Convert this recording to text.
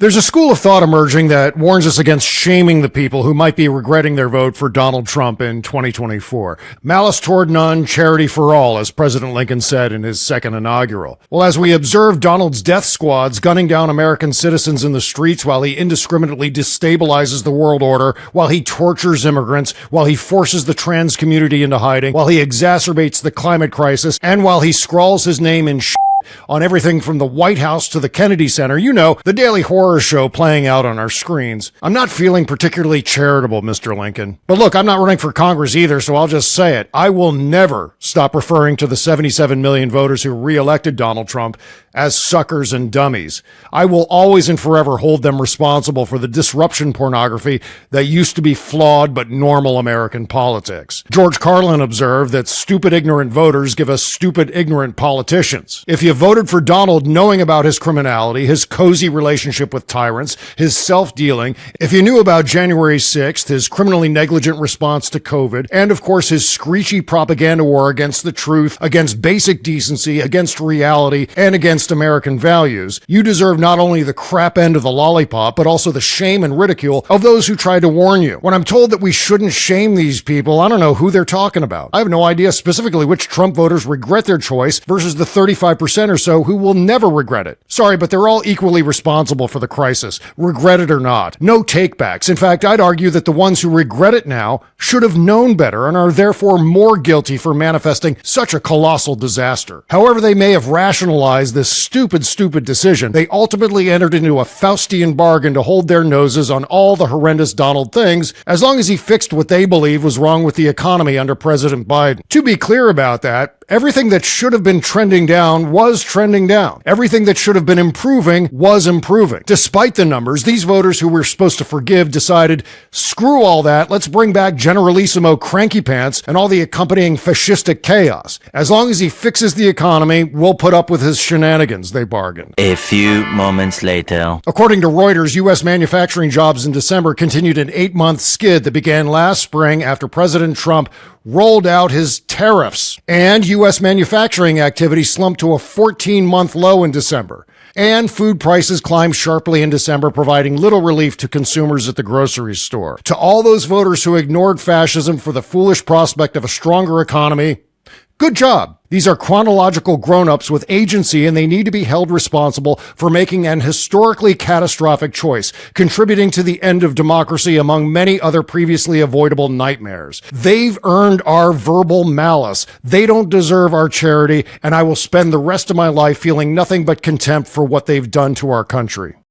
There's a school of thought emerging that warns us against shaming the people who might be regretting their vote for Donald Trump in 2024. Malice toward none, charity for all, as President Lincoln said in his second inaugural. Well, as we observe Donald's death squads gunning down American citizens in the streets while he indiscriminately destabilizes the world order, while he tortures immigrants, while he forces the trans community into hiding, while he exacerbates the climate crisis, and while he scrawls his name in on everything from the White House to the Kennedy Center, you know, the daily horror show playing out on our screens. I'm not feeling particularly charitable, Mr. Lincoln. But look, I'm not running for Congress either, so I'll just say it. I will never stop referring to the 77 million voters who re-elected Donald Trump as suckers and dummies. I will always and forever hold them responsible for the disruption pornography that used to be flawed but normal American politics. George Carlin observed that stupid, ignorant voters give us stupid, ignorant politicians. If you voted for Donald knowing about his criminality, his cozy relationship with tyrants, his self-dealing, if you knew about January 6th, his criminally negligent response to COVID, and of course his screechy propaganda war against the truth, against basic decency, against reality, and against American values, you deserve not only the crap end of the lollipop, but also the shame and ridicule of those who tried to warn you. When I'm told that we shouldn't shame these people, I don't know who they're talking about. I have no idea specifically which Trump voters regret their choice versus the 35% or so who will never regret it. Sorry, but they're all equally responsible for the crisis, regret it or not. No takebacks. In fact, I'd argue that the ones who regret it now should have known better and are therefore more guilty for manifesting such a colossal disaster. However they may have rationalized this stupid decision, they ultimately entered into a Faustian bargain to hold their noses on all the horrendous Donald things, as long as he fixed what they believe was wrong with the economy under President Biden. To be clear about that, everything that should have been trending down was trending down. Everything that should have been improving was improving. Despite the numbers, these voters who we're supposed to forgive decided, screw all that, let's bring back Generalissimo Cranky Pants and all the accompanying fascistic chaos. As long as he fixes the economy, we'll put up with his shenanigans, they bargained. A few moments later. According to Reuters, U.S. manufacturing jobs in December continued an 8-month skid that began last spring after President Trump rolled out his tariffs. And U.S. manufacturing activity slumped to a 14-month low in December. And food prices climbed sharply in December, providing little relief to consumers at the grocery store. To all those voters who ignored fascism for the foolish prospect of a stronger economy, good job. These are chronological grown-ups with agency, and they need to be held responsible for making an historically catastrophic choice, contributing to the end of democracy among many other previously avoidable nightmares. They've earned our verbal malice. They don't deserve our charity, and I will spend the rest of my life feeling nothing but contempt for what they've done to our country.